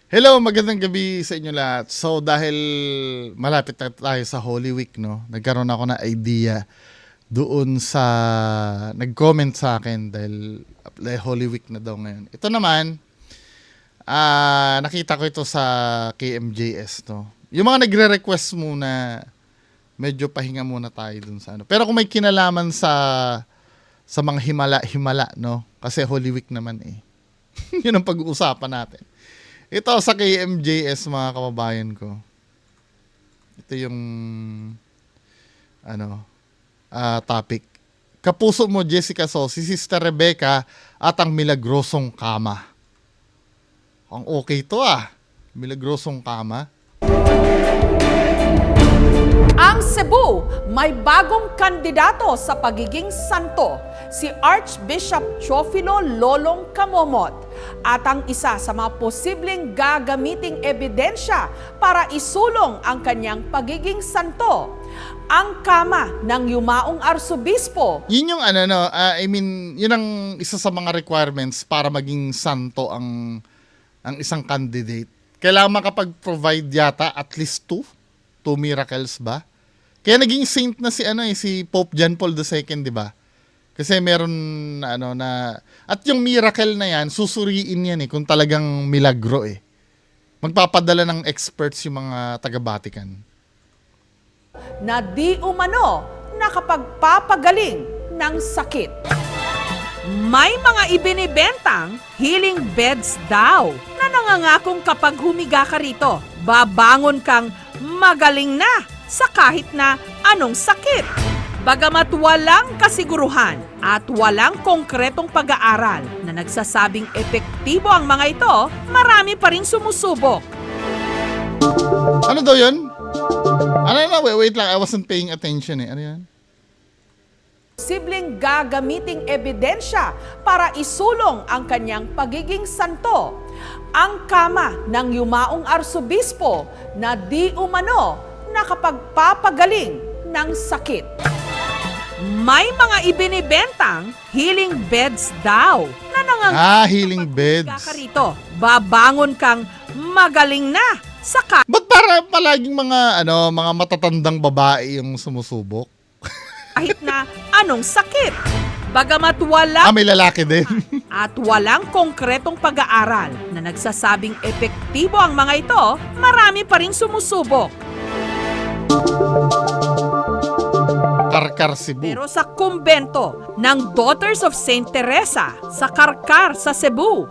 Hello, magandang gabi sa inyo lahat. So dahil malapit na tayo sa Holy Week, no, nagkaroon ako ng idea doon sa nag-comment sa akin dahil Holy Week na daw ngayon. Ito naman, nakita ko ito sa KMJS, no. Yung mga nagre-request muna, medyo pahinga muna tayo dun sa ano. Pero kung may kinalaman sa mga himala-himala, no, kasi Holy Week naman eh. Yun ang pag-uusapan natin. Ito sa KMJS, mga kababayan ko. Ito yung topic. Kapuso mo, Jessica So, si Sister Rebecca at ang milagrosong kama. Ang okay to Milagrosong kama. Ang Cebu, may bagong kandidato sa pagiging santo, si Archbishop Teofilo Lolong Camomot, at ang isa sa mga posibleng gagamiting ebidensya para isulong ang kanyang pagiging santo, ang kama ng yumaong arsobispo. Yun yung yun ang isa sa mga requirements para maging santo ang isang candidate. Kailangan makapag-provide yata at least two miracles ba? Kaya naging saint na si Pope John Paul II, di ba? Kasi meron at yung miracle na yan, susuriin yan kung talagang milagro Magpapadala ng experts yung mga taga-Vatican. Na di umano nakapagpapagaling ng sakit. May mga ibinibentang healing beds daw na nangangakong kapag humiga ka rito, babangon kang magaling na sa kahit na anong sakit. Bagamat walang kasiguruhan at walang konkretong pag-aaral na nagsasabing epektibo ang mga ito, marami pa rin sumusubok. Ano daw yun? Wait lang, I wasn't paying attention Ano yan? Posibleng gagamiting ebidensya para isulong ang kanyang pagiging santo, ang kama ng yumaong arsobispo na di umano nakapagpapagaling ng sakit. May mga ibinibentang healing beds daw na healing beds. Rito, babangon kang magaling na sa Ba't para palaging mga matatandang babae yung sumusubok? kahit na anong sakit. Bagamat may lalaki din. at walang konkretong pag-aaral na nagsasabing epektibo ang mga ito, marami pa rin sumusubok. Karkar, Cebu. Pero sa kumbento ng Daughters of Saint Teresa sa Karkar sa Cebu,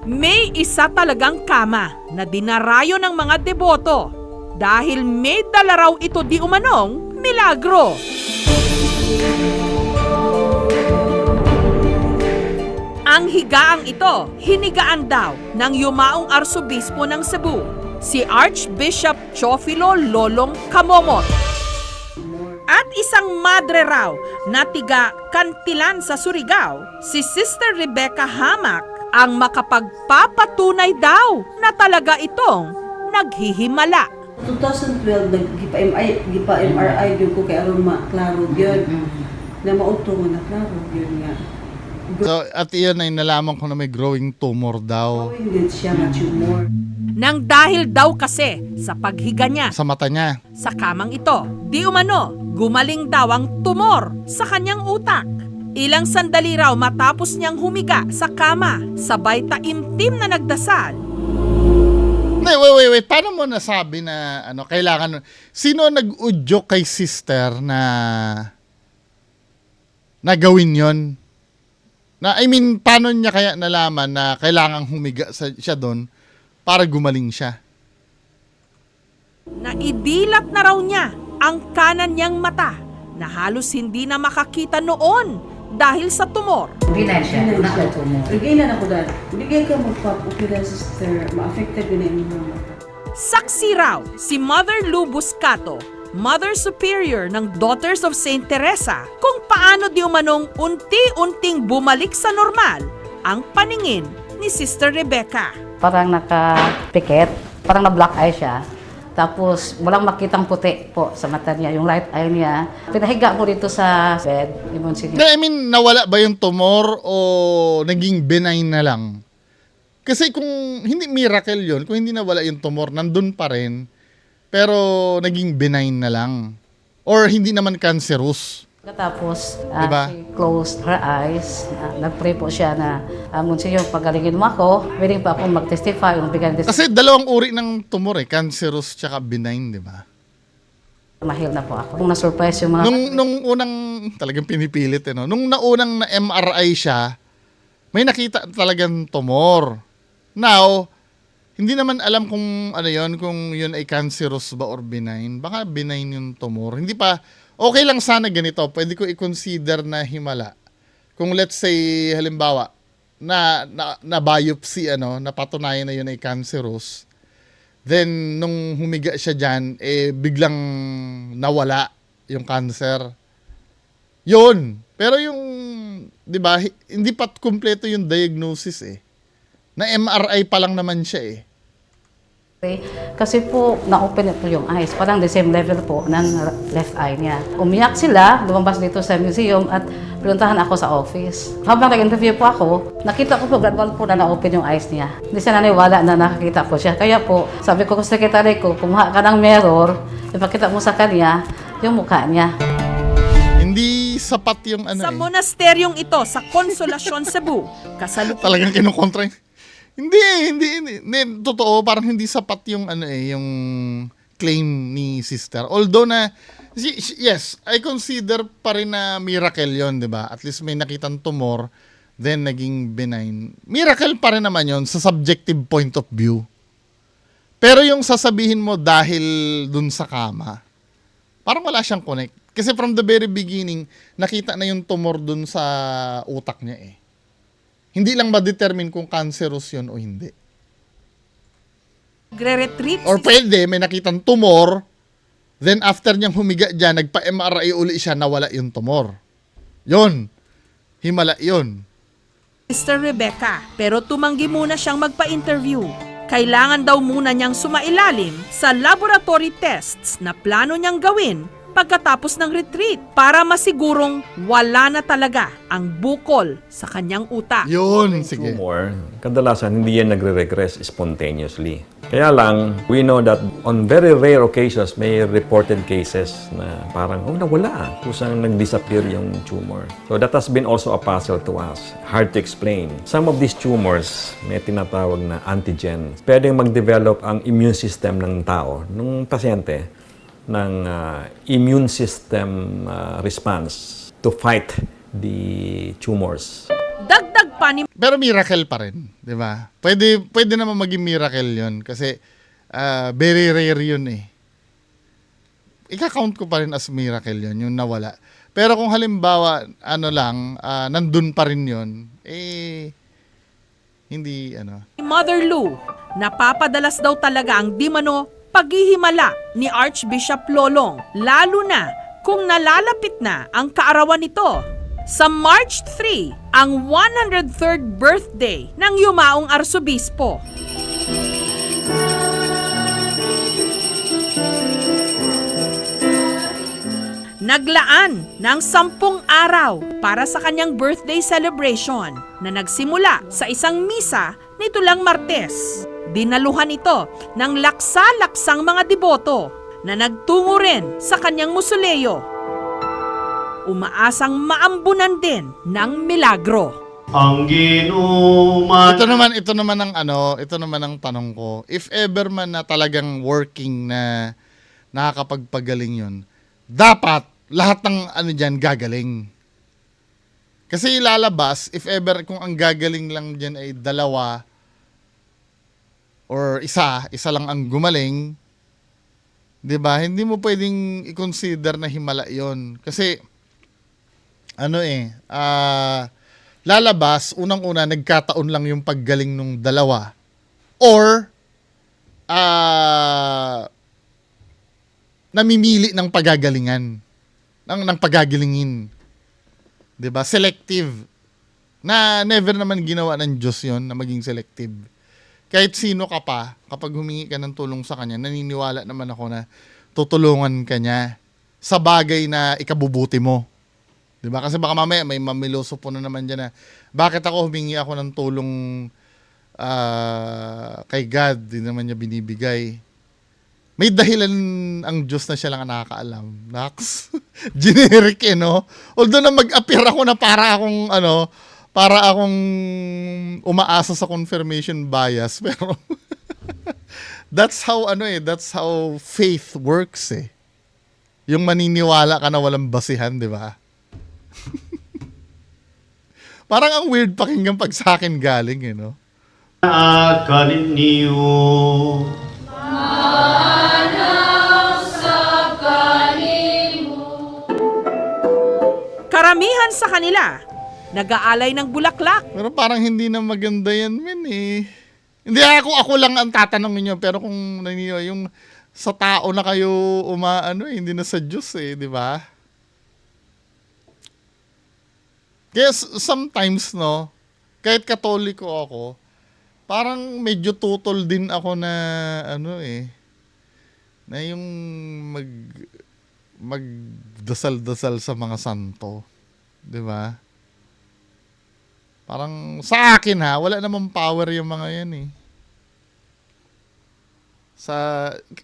may isa talagang kama na dinarayo ng mga deboto dahil may dala raw ito di umanong milagro. Ang higaang ito, hinigaan daw ng yumaong arsobispo ng Cebu, si Archbishop Teofilo Lolong Camomot. At isang madre raw na tiga Kantilan sa Surigao, si Sister Rebecca Hamak, ang makapagpapatunay daw na talaga itong naghihimala. 2012 naggipa-MRI gyud ko kay aron maklaro gyud. Na mauto na klaro gyud nga. So, at iyon ay nalaman ko na may growing tumor daw. Hindi siya nga tumor. Nang dahil daw kasi sa paghiga niya Sa mata niya. sa kamang ito, di umano, gumaling daw ang tumor sa kanyang utak. Ilang sandali raw matapos niyang humiga sa kama, sabay taimtim na nagdasal. Wait. Paano mo nasabi na kailangan? Sino nag-udyok kay sister na gawin yon? Paano niya kaya nalaman na kailangang humiga siya doon para gumaling siya? Naidilat na raw niya ang kanan niyang mata na halos hindi na makakita noon dahil sa tumor. Hindi na tumor. Bigay na ako dahil. Bigay ka magpapupira sister. Ma-affected yun ang inyong mata. Saksi raw si Mother Lou Buscato, Mother Superior ng Daughters of Saint Teresa, kung paano di umanong unti-unting bumalik sa normal ang paningin ni Sister Rebecca. Parang nakapikit, parang na-black eye siya. Tapos walang makitang puti po sa mata niya, yung right eye niya. Pinahiga ko dito sa bed. Nawala ba yung tumor o naging benign na lang? Kasi kung hindi miracle yon, kung hindi nawala yung tumor, nandun pa rin, pero naging benign na lang. Or hindi naman cancerous. Tapos, Diba? she closed her eyes. Nag-pray po siya na, Monsignor, pagalingin mo ako. Willing pa akong mag-testify. Bigyan Kasi dalawang uri ng tumor cancerous tsaka benign, di ba? Mahil na po ako. Kung na-surprise yung mga... Nung unang, talagang pinipilit, no? Nung naunang na MRI siya, may nakita talagang tumor. Now, hindi naman alam kung ano yon, kung yun ay cancerous ba or benign. Baka benign yung tumor. Hindi pa, okay lang sana ganito. Pwede ko i-consider na himala. Kung let's say, halimbawa, na biopsy, napatunayan na yun ay cancerous. Then, nung humiga siya dyan, biglang nawala yung cancer. Yun. Pero yung, di ba, hindi pa kumpleto yung diagnosis Na MRI pa lang naman siya Kasi po, na-open po yung eyes. Parang the same level po ng left eye niya. Umiyak sila, lumabas dito sa museum at pinuntahan ako sa office. Habang nag-interview po ako, nakita ko po gradual po na na-open yung eyes niya. Hindi siya naniwala na nakakita po siya. Kaya po, sabi ko sa sekretary ko, kumuha ka ng mirror, ipakita mo sa kanya yung mukha niya. Hindi sapat yung Sa monasteryong ito sa Consolacion, Cebu, kasalukuyan talagang kinukontra yun. Hindi. Totoo, parang hindi sapat yung yung claim ni sister. Although na, yes, I consider pa rin na miracle yon, di ba? At least may nakitang tumor, then naging benign. Miracle pa rin naman yon sa subjective point of view. Pero yung sasabihin mo dahil dun sa kama, parang wala siyang connect. Kasi from the very beginning, nakita na yung tumor dun sa utak niya Hindi lang ma-determine kung cancerous yun o hindi. nagre-retreat Or pwede, may nakitang tumor, then after niyang humiga dyan, nagpa-MRI uli siya, nawala yung tumor. Yun. Himala yun. Sister Rebecca, pero tumanggi muna siyang magpa-interview. Kailangan daw muna niyang sumailalim sa laboratory tests na plano niyang gawin pagkatapos ng retreat para masigurong wala na talaga ang bukol sa kanyang utak. Yun, sige. Tumor, kadalasan hindi yan nagre-regress spontaneously. Kaya lang, we know that on very rare occasions, may reported cases na parang, nawala. Kusang nag-disappear yung tumor. So that has been also a puzzle to us. Hard to explain. Some of these tumors, may tinatawag na antigen. Pwedeng mag-develop ang immune system ng tao, ng pasyente, ng immune system response to fight the tumors. Dagdag pa ni Pero miracle pa rin, di ba? Pwede naman maging miracle yun kasi very rare yun Ika-count ko pa rin as miracle yun, yung nawala. Pero kung halimbawa, nandun pa rin yun, hindi, Mother Lou, napapadalas daw talaga ang dimano paghihimala ni Archbishop Lolong, lalo na kung nalalapit na ang kaarawan nito. Sa March 3, ang 103rd birthday ng yumaong arsobispo. Naglaan ng 10 araw para sa kanyang birthday celebration na nagsimula sa isang misa nito lang Martes. Dinaluhan ito ng laksa-laksang mga deboto na nagtungo rin sa kanyang musoleo. Umaasang maambunan din ng milagro. Ang ginuman. Ito naman ang tanong ko. If ever man na talagang working na nakakapagpagaling yun, dapat lahat ng dyan gagaling. Kasi ilalabas, if ever kung ang gagaling lang dyan ay dalawa, or isa lang ang gumaling, 'di ba? Hindi mo pwedeng i-consider na himala 'yon. Kasi lalabas unang-una nagkataon lang yung paggaling nung dalawa or namimili ng pagagalingan ng pagagalingin. 'Di ba? Selective. Na never naman ginawa ng Diyos 'yon na maging selective. Kahit sino ka pa, kapag humingi ka ng tulong sa kanya, naniniwala naman ako na tutulungan ka niya sa bagay na ikabubuti mo. Diba? Kasi baka mamaya may mamiloso po na naman dyan na, bakit ako humingi ako ng tulong kay God, di naman niya binibigay. May dahilan ang Diyos na siya lang ang nakakaalam. Nax. Generic no? Although na mag-appear ako na para akong umaasa sa confirmation bias, pero that's how faith works eh. Yung maniniwala ka na walang basihan, di ba? Parang ang weird pakinggan pag sa akin galing, no? Akalin niyo. Karamihan sa kanila, nag-aalay ng bulaklak. Pero parang hindi na maganda yan, men eh. Hindi ako lang ang tatanungin nyo, pero kung naniniwala yung sa tao na kayo hindi na sa Diyos eh, di ba? Kaya sometimes, no, kahit Katoliko ako, parang medyo tutol din ako na na yung magdasal-dasal sa mga santo. 'Di ba? Parang sa akin wala namang power yung mga 'yan eh.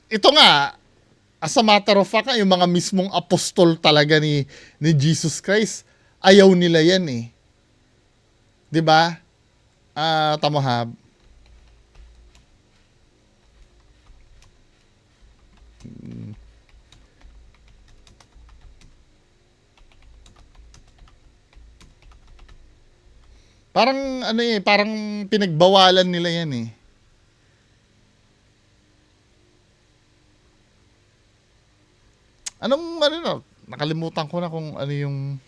Ito nga, as a matter of fact, yung mga mismong apostol talaga ni Jesus Christ, ayaw nila 'yan eh. 'Di ba? Tamo ha. Parang parang pinagbawalan nila 'yan eh. Nakalimutan ko na kung ano yung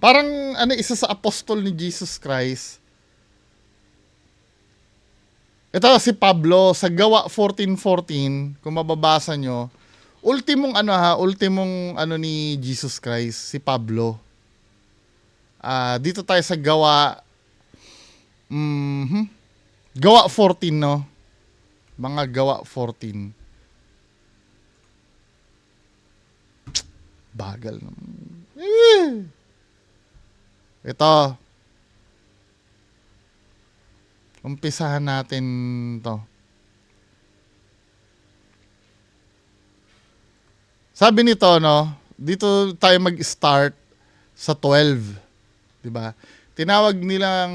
Parang isa sa apostol ni Jesus Christ. Ito si Pablo sa Gawa 14:14, kung mababasa nyo, ultimong ni Jesus Christ, si Pablo. Dito tayo sa Gawa Gawa 14, no? Mga Gawa 14. Bagal naman. Ito. Umpisahan natin to. Sabi nito, no, dito tayo mag-start sa 12. Diba? Tinawag nilang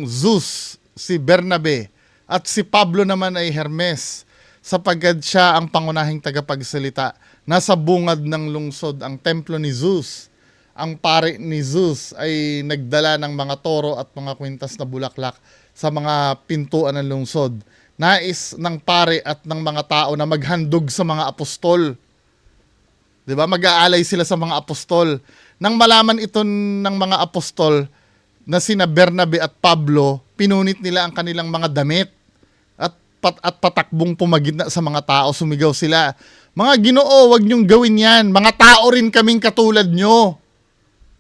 Zeus, si Bernabe, at si Pablo naman ay Hermes, sapagkat siya ang pangunahing tagapagsalita. Nasa bungad ng lungsod ang templo ni Zeus. Ang pari ni Zeus ay nagdala ng mga toro at mga kwintas na bulaklak sa mga pintuan ng lungsod. Nais ng pari at ng mga tao na maghandog sa mga apostol. 'Di ba? Mag-aalay sila sa mga apostol. Nang malaman ito ng mga apostol na sina Bernabe at Pablo, pinunit nila ang kanilang mga damit at patakbong pumagitna sa mga tao, sumigaw sila, "Mga Ginoo, wag niyong gawin 'yan. Mga tao rin kaming katulad niyo.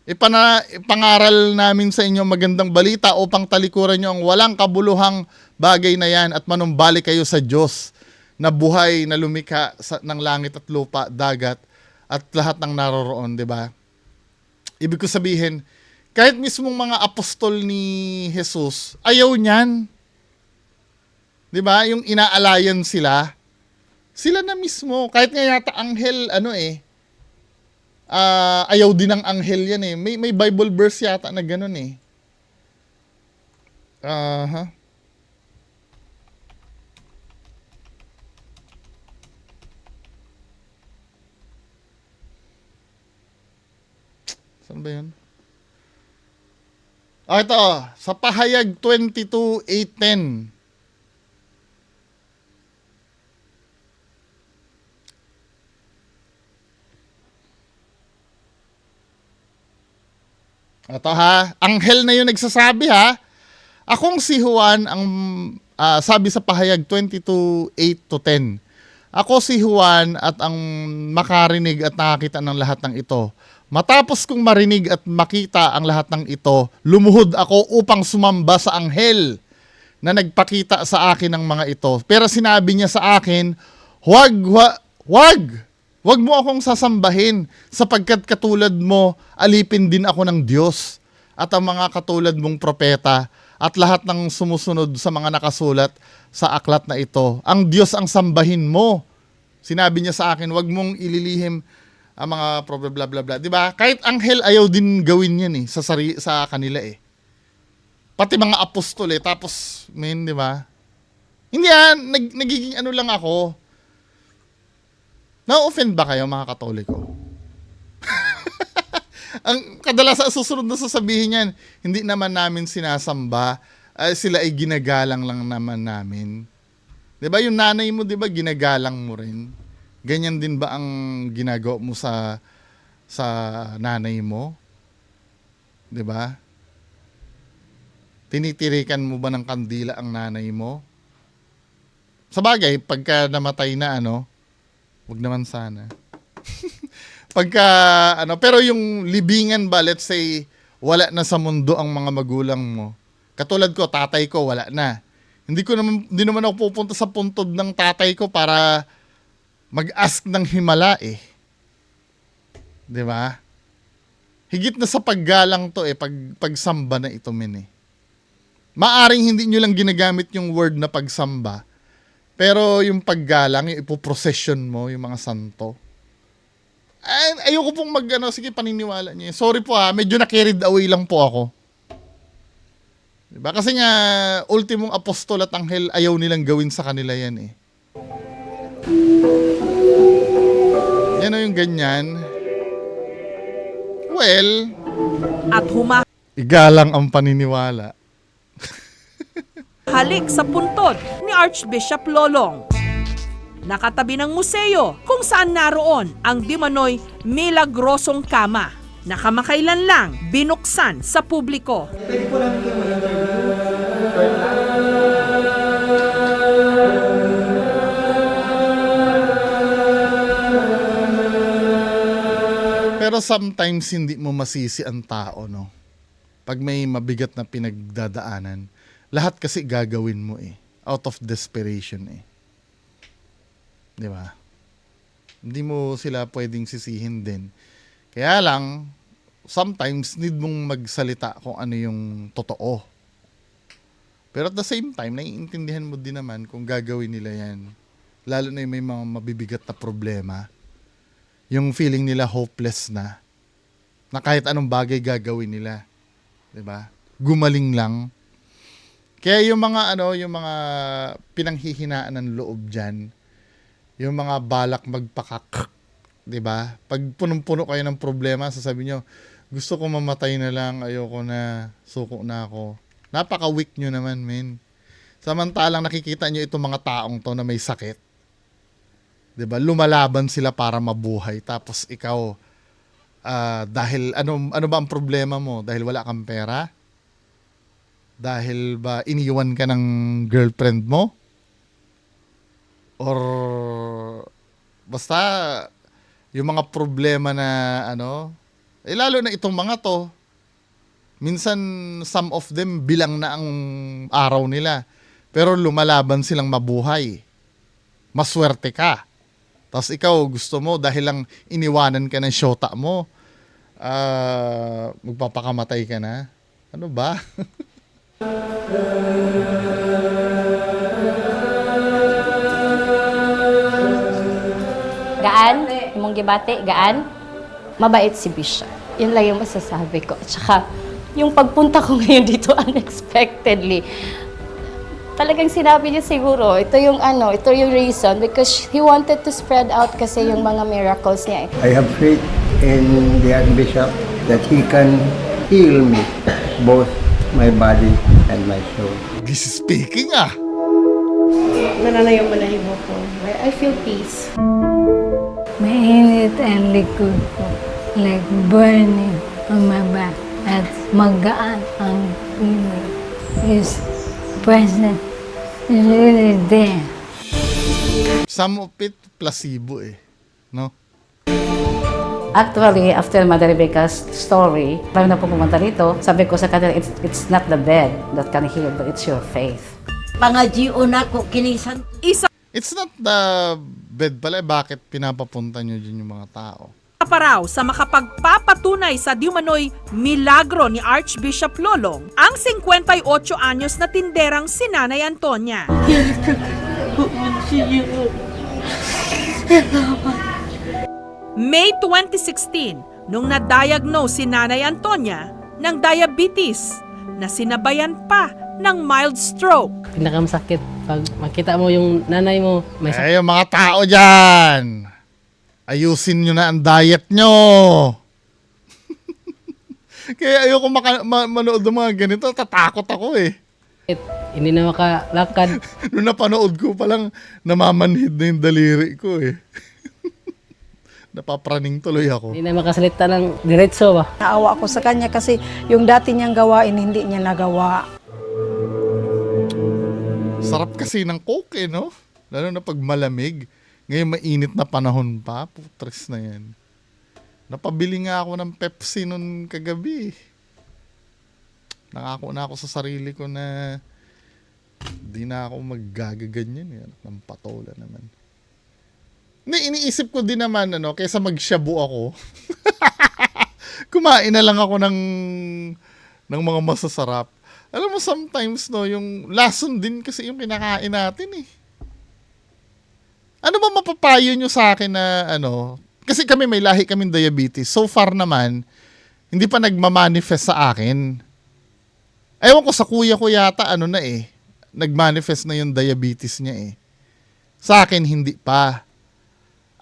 Ipangaral namin sa inyo magandang balita upang talikuran nyo ang walang kabuluhang bagay na yan at manumbalik kayo sa Diyos na buhay na lumikha ng langit at lupa, dagat at lahat ng naroroon," di ba? Ibig ko sabihin, kahit mismong mga apostol ni Jesus, ayaw niyan. Di ba? Yung inaalayan sila na mismo. Kahit nga yata anghel, ayaw din ng anghel yan eh. May Bible verse yata na ganun eh. Saan ba yun? Ito. Sa Pahayag 22:8-10. Ito anghel na yun nagsasabi Akong si Juan ang sabi sa Pahayag 22:8-10. Ako si Juan at ang makarinig at nakakita ng lahat ng ito. Matapos kong marinig at makita ang lahat ng ito, lumuhod ako upang sumamba sa anghel na nagpakita sa akin ng mga ito. Pero sinabi niya sa akin, wag mo akong sasambahin sapagkat katulad mo, alipin din ako ng Diyos at ang mga katulad mong propeta at lahat ng sumusunod sa mga nakasulat sa aklat na ito. Ang Diyos ang sambahin mo. Sinabi niya sa akin, wag mong ililihim ang mga bla bla bla. 'Di ba? Kahit anghel ayaw din gawin 'yan sa kanila eh. Pati mga apostol eh. Tapos, 'di ba? Hindi nagiging ano lang ako. Na-offend ba kayo mga Katoliko? Ang kadalasan susunod na sasabihin niyan, hindi naman namin sinasamba, sila ay ginagalang lang naman namin. 'Di ba yung nanay mo, 'di ba ginagalang mo rin? Ganyan din ba ang ginagawa mo sa nanay mo? 'Di ba? Tinitirikan mo ba ng kandila ang nanay mo? Sa bagay, pagka namatay na wag naman sana. Pero yung libingan ba, let's say, wala na sa mundo ang mga magulang mo. Katulad ko, tatay ko, wala na. Hindi naman ako pupunta sa puntod ng tatay ko para mag-ask ng himala eh. 'Di ba? Higit na sa paggalang to pagsamba na ito men eh. Maaring hindi nyo lang ginagamit yung word na pagsamba, pero yung paggalang, yung ipoprocession mo, yung mga santo. Ayoko pong sige paniniwala niyo. Sorry po medyo na-carried away lang po ako. Diba? Kasi nga, ultimong apostol at anghel, ayaw nilang gawin sa kanila yan eh. Yan yung ganyan. Well, At igalang ang paniniwala. humahalik sa puntod ni Archbishop Lolong. Nakatabi ng museo kung saan naroon ang di manoy milagrosong kama na kamakailan lang binuksan sa publiko. Pero sometimes hindi mo masisi ang tao, no? Pag may mabigat na pinagdadaanan, lahat kasi gagawin mo eh. Out of desperation eh. Di ba? Hindi mo sila pwedeng sisihin din. Kaya lang, sometimes need mong magsalita kung ano yung totoo. Pero at the same time, naiintindihan mo din naman kung gagawin nila yan. Lalo na yung may mga mabibigat na problema. Yung feeling nila hopeless na kahit anong bagay gagawin nila. 'Di ba? Gumaling lang. Kaya yung mga yung mga pinanghihinaan ng loob diyan, yung mga balak magpakak, 'di ba? Pag punong-puno kayo ng problema, sasabihin nyo, gusto ko mamatay na lang, ayoko na, suko na ako. Napaka-weak nyo naman, men. Samantalang nakikita nyo itong mga taong to na may sakit. 'Di ba? Lumalaban sila para mabuhay, tapos ikaw dahil ano ba ang problema mo? Dahil wala kang pera? Dahil ba iniwan ka ng girlfriend mo? Or basta yung mga problema na lalo na itong mga to, minsan some of them bilang na ang araw nila, pero lumalaban silang mabuhay. Maswerte ka. Tapos ikaw gusto mo dahil lang iniwanan ka ng syota mo, magpapakamatay ka na. Ano ba? Gaan, imong gibati, gaan. Mabait si Bishop. Yun lang yung masasabi ko. At saka, yung pagpunta ko ngayon dito unexpectedly, talagang sinabi niya siguro, ito yung reason, because he wanted to spread out kasi yung mga miracles niya. I have faith in the Archbishop that he can heal me, both my body and my soul. This is speaking Nananayaw balahibo ko. I feel peace. Mainit ang likod ko, like burning on my back, at magaan ang feeling. His presence is really there. Some of it placebo no? Actually, after Mother Rebecca's story, marami na po pumunta rito, sabi ko sa kanila, it's not the bed that can heal, but it's your faith. Pangadyo na ko kinisan. Isa It's not the bed pala. Bakit pinapapunta nyo dyan yung mga tao? pa raw sa makapagpapatunay sa diumanoy milagro ni Archbishop Lolong ang 58 anyos na tinderang si Nanay Antonia. May 2016, nung na-diagnose si Nanay Antonia ng diabetes na sinabayan pa ng mild stroke. Pinakamasakit pag makita mo yung nanay mo may sakit. Eh, yung mga tao dyan, ayusin nyo na ang diet nyo. Kaya ayoko manood ng mga ganito, tatakot ako eh. Hindi na makalakad. Nung napanood ko palang namamanhid na yung daliri ko eh. Napapraning tuloy ako. Hindi na makasalita ng diretso ba. Naawa ako sa kanya kasi yung dati niyang gawain hindi niya nagawa. Sarap kasi ng Coke eh, no? Lalo na pag malamig. Ngayon mainit na panahon pa. Putres na yan. Napabili nga ako ng Pepsi nun kagabi. Nangako na ako sa sarili ko na di na ako maggagaganyan. Yan. Ng patola naman. Iniisip ko din naman, kaysa magshabu ako, kumain na lang ako ng mga masasarap. Alam mo, sometimes, yung lason din kasi yung kinakain natin eh. Ano ba mapapayo nyo sa akin na, kasi kami may lahi kaming diabetes. So far naman, hindi pa nagmamanifest sa akin. Ewan ko, sa kuya ko yata, nagmanifest na yung diabetes niya eh. Sa akin, hindi pa.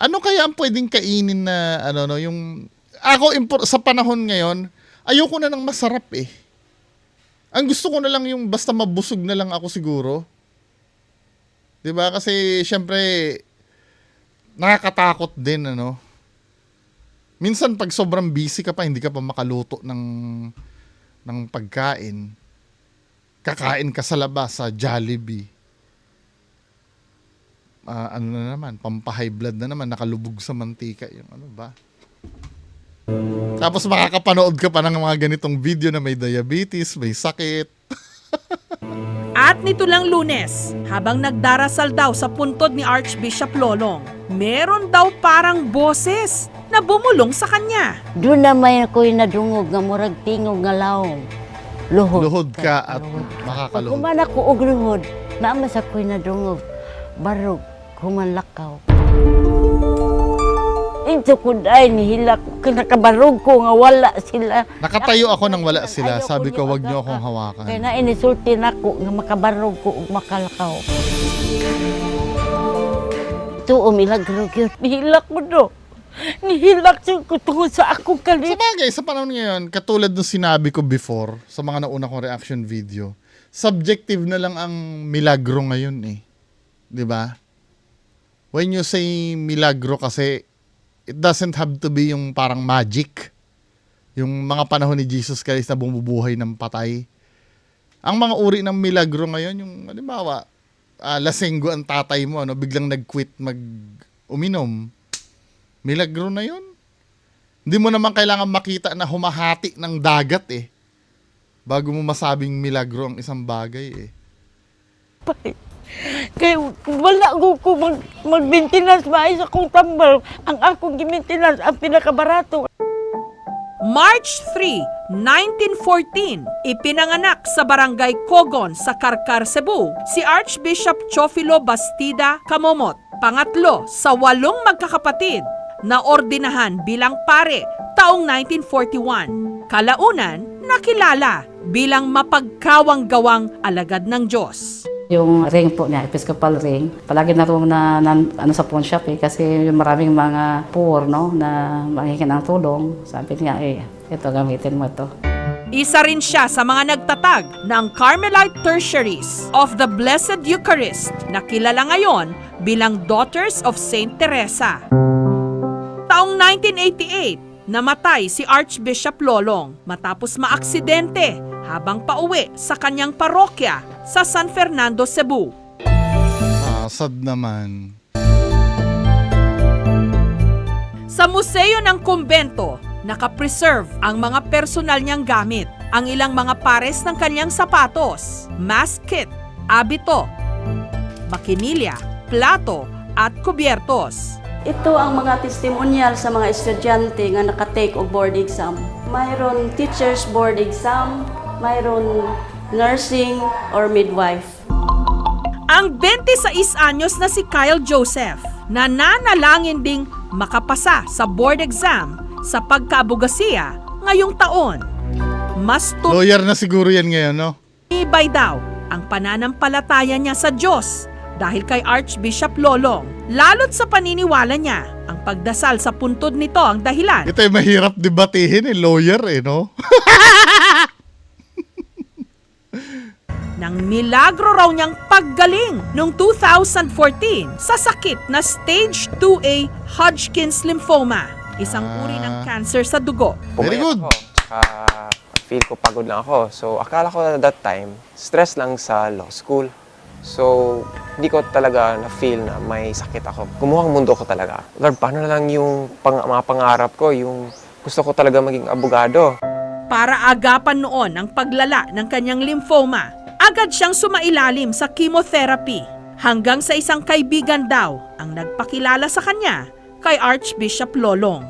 Ano kaya ang pwedeng kainin na, yung, ako, sa panahon ngayon, ayoko na ng masarap eh. Ang gusto ko na lang yung basta mabusog na lang ako siguro. 'Di ba? Kasi syempre nakakatakot din Minsan pag sobrang busy ka pa, hindi ka pa makaluto ng pagkain. Kakain ka sa labas sa Jollibee. Na naman, pampa-high blood na naman, nakalubog sa mantika yung ba? Tapos makakapanood ka pa ng mga ganitong video na may diabetes, may sakit. At nito lang Lunes, habang nagdarasal daw sa puntod ni Archbishop Lolong, meron daw parang boses na bumulong sa kanya. Doon na may ako'y nadungog nga murag tingog nga laong. Luhod ka at makakaluhod. Kuman ako og luhod, naamas ako'y nadungog. Barog, humalakaw. Ito ko dahil nihilak, nakabarog ko nga wala sila. Nakatayo ako nang wala sila. Sabi ko, wag niyo akong hawakan. Kaya na inisulti na ko nga makabarog ko ug makalakaw. Ito milagro gyud. Nihilak mo do. Nihilak ko tungod sa akong kalit. Sa bagay, sa panahon ngayon, katulad ng sinabi ko before, sa mga nauna kong reaction video, subjective na lang ang milagro ngayon eh. 'Di ba? When you say milagro kasi, it doesn't have to be yung parang magic. Yung mga panahon ni Jesus Christ na bumubuhay ng patay. Ang mga uri ng milagro ngayon, yung halimbawa, lasenggo ang tatay mo, biglang nag-quit mag-uminom. Milagro na yun. Hindi mo naman kailangan makita na humahati ng dagat eh. Bago mo masabing milagro ang isang bagay eh. Kaya wala ko mag-maintenance maayos akong tambal. Ang akong gi-maintenance ang pinakabarato. March 3, 1914, ipinanganak sa Barangay Cogon sa Karkar, Cebu, si Archbishop Teofilo Bastida Camomot, pangatlo sa 8 magkakapatid na ordinahan bilang pare taong 1941. Kalaunan, nakilala bilang mapagkawang-gawang alagad ng Diyos. Yung ring po niya, Episcopal ring, palagi na room na sa pawn shop kasi yung maraming mga poor, na manghihingi ng tulong. Sabi niya, ito, gamitin mo ito. Isa rin siya sa mga nagtatag ng Carmelite Tertiaries of the Blessed Eucharist na kilala ngayon bilang Daughters of Saint Teresa. Taong 1988, namatay si Archbishop Lolong matapos maaksidente habang pauwi sa kanyang parokya sa San Fernando, Cebu. Sad naman. Sa museo ng kumbento, nakapreserve ang mga personal niyang gamit, ang ilang mga pares ng kanyang sapatos, mask kit, abito, makinilya, plato at kubyertos. Ito ang mga testimonial sa mga estudyante nga naka-take og board exam. Mayroon teachers board exam, mayroon nursing or midwife. Ang 26 anyos na si Kyle Joseph na nanalangin ding makapasa sa board exam sa pagkaabogasiya ngayong taon. Mas Lawyer na siguro yan ngayon, no? tumibay daw ang pananampalataya niya sa Diyos dahil kay Archbishop Lolong. Lalo't sa paniniwala niya, ang pagdasal sa puntod nito ang dahilan. Ito ay mahirap debatihin lawyer no? Nang milagro raw niyang paggaling noong 2014 sa sakit na stage 2A Hodgkin's lymphoma, isang uri ng cancer sa dugo. Very good. Feel ko pagod lang ako. So, akala ko that time, stress lang sa law school. So, hindi ko talaga na-feel na may sakit ako. Kumuhang mundo ko talaga. Lord, paano na lang yung mga pangarap ko, yung gusto ko talaga maging abogado. Para agapan noon ang paglala ng kanyang lymphoma, agad siyang sumailalim sa chemotherapy. Hanggang sa isang kaibigan daw ang nagpakilala sa kanya kay Archbishop Lolong.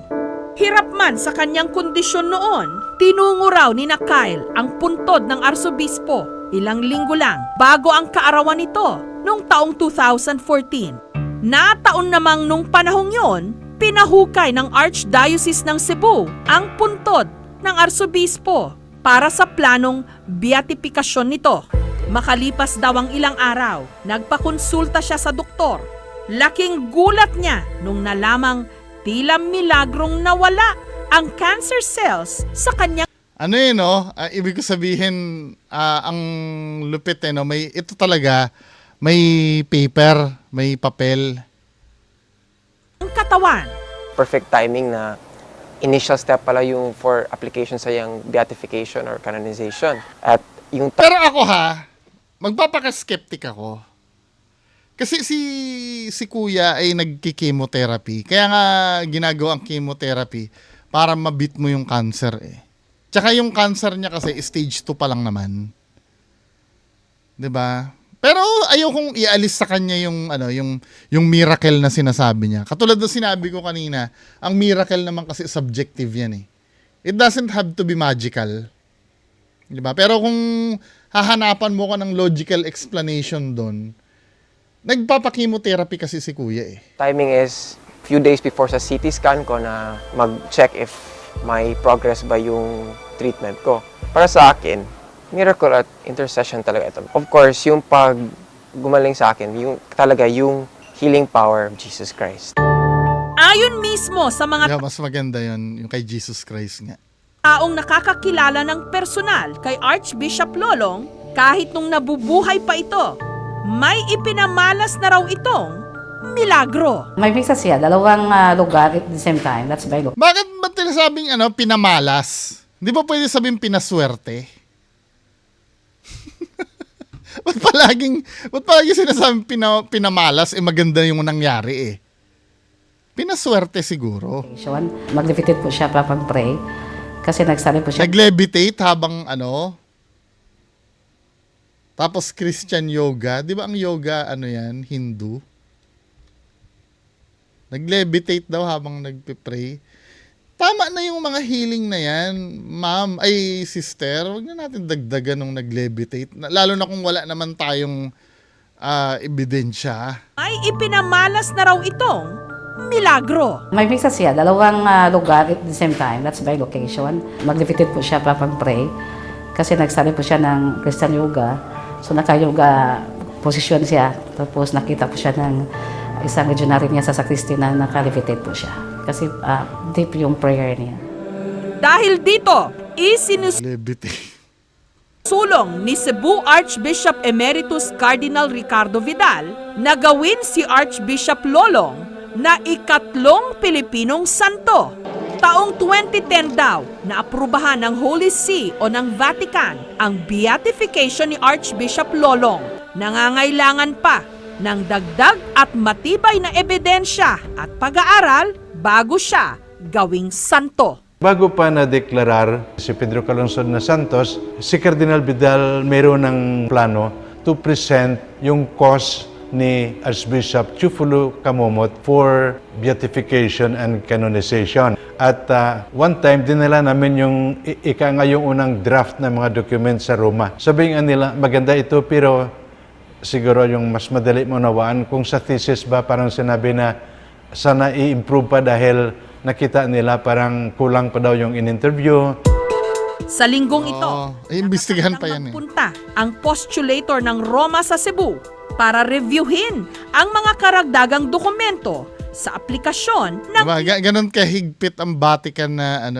Hirap man sa kanyang kondisyon noon, tinungo raw ni Kyle ang puntod ng arsobispo ilang linggo lang bago ang kaarawan nito noong taong 2014. Nataon namang nung panahong yon, pinahukay ng Archdiocese ng Cebu ang puntod ng arsobispo para sa planong beatifikasyon nito. Makalipas daw ang ilang araw, nagpakonsulta siya sa doktor. Laking gulat niya nung nalamang tila milagrong nawala ang cancer cells sa kanyang Ano no? Ibig ko sabihin, ang lupit no? Ito talaga, may paper, may papel. katawan. Perfect timing na initial step pala yung for application sa yung beatification or canonization. At yung Pero ako magpapaka-skeptic ako. Kasi si kuya ay nagki-chemotherapy. Kaya nga ginagawa ang chemotherapy para mabit mo yung cancer Tsaka yung cancer niya kasi stage 2 pa lang naman. 'Di ba? Pero ayokong ialis sa kanya yung miracle na sinasabi niya. Katulad ng sinabi ko kanina, ang miracle naman kasi subjective yan It doesn't have to be magical. 'Di ba? Pero kung hahanapan mo ka ng logical explanation doon, nagpapa-chemotherapy kasi si kuya timing is few days before sa CT scan ko na mag-check if may progress ba yung treatment ko. Para sa akin, miracle at intercession talaga ito. Of course, yung pag gumaling sa akin, yung healing power of Jesus Christ. Ayon mismo sa mga mas maganda yon yung kay Jesus Christ nga. taong nakakakilala ng personal kay Archbishop Lolong, kahit nung nabubuhay pa ito, may ipinamalas na raw itong milagro. May visa siya, dalawang lugar at the same time. That's by law. Bakit ba tinasabing pinamalas? Di ba pwede sabihin pinaswerte? Ba't palaging sinasabing pinamalas, maganda yung nangyari Pinaswerte siguro. Mag-levitate po siya para pag-pray. Kasi nagsali po siya. Nag-levitate habang tapos Christian yoga. Di ba ang yoga, Hindu? Nag-levitate daw habang nagpe-pray. Tama na yung mga healing na yan, ma'am, sister. Huwag na natin dagdagan nung nag-levitate. Lalo na kung wala naman tayong ebidensya. May ipinamalas na raw itong milagro. May visa siya, dalawang lugar at the same time. That's by location. Mag-levitate po siya para pag-pray. Kasi nagsali po siya ng Christian yoga. So naka-yoga posisyon siya. Tapos nakita po siya ng isang legionary niya sa sacristy na naka-levitate po siya. Kasi deep yung prayer niya. Dahil dito, sulong ni Cebu Archbishop Emeritus Cardinal Ricardo Vidal na gawin si Archbishop Lolong na ikatlong Pilipinong santo. Taong 2010 daw na aprubahan ng Holy See o ng Vatican ang beatification ni Archbishop Lolong. Nangangailangan pa ng dagdag at matibay na ebidensya at pag-aaral bago siya gawing santo. Bago pa na-deklarar si Pedro Calungsod na Santos, si Cardinal Vidal mayroon ng plano to present yung cause ni Archbishop Theophilo Kamumot for beatification and canonization. At one time, dinala namin yung ngayong unang draft ng mga documents sa Roma. Sabi nga nila, maganda ito pero siguro yung mas madali mo nawaan. Kung sa thesis ba, parang sinabi na sana i-improve pa dahil nakita nila parang kulang pa daw yung in-interview. Sa linggong ito, iimbestigahan pa yan eh. punta ang postulator ng Roma sa Cebu para reviewin ang mga karagdagang dokumento sa aplikasyon ng Diba? Ganon kahigpit ang Vatican na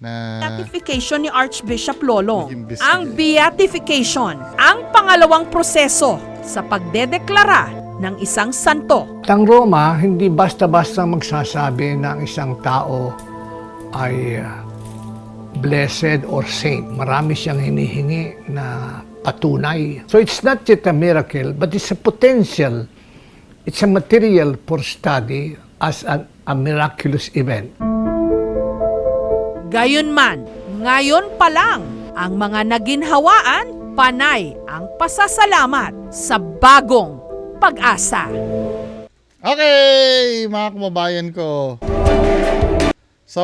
beatification ni Archbishop Lolo. Nag-imbestiga. Ang beatification, ang pangalawang proseso sa pagdedeklara ng isang santo. Ang Roma, hindi basta-basta magsasabi na ang isang tao ay blessed or saint. Marami siyang hinihingi na patunay. So it's not just a miracle, but it's a potential. It's a material for study as a miraculous event. Gayunman, ngayon pa lang, ang mga naginhawaan, panay ang pasasalamat sa bagong pag-asa. Okay, mga kababayan ko. So,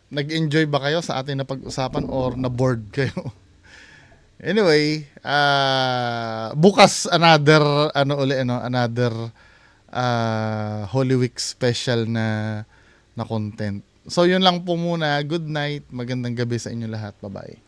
nag-enjoy ba kayo sa ating napag-usapan or na-bored kayo? Anyway, bukas another Holy Week special na content. So yun lang po muna. Good night. Magandang gabi sa inyo lahat. Bye-bye.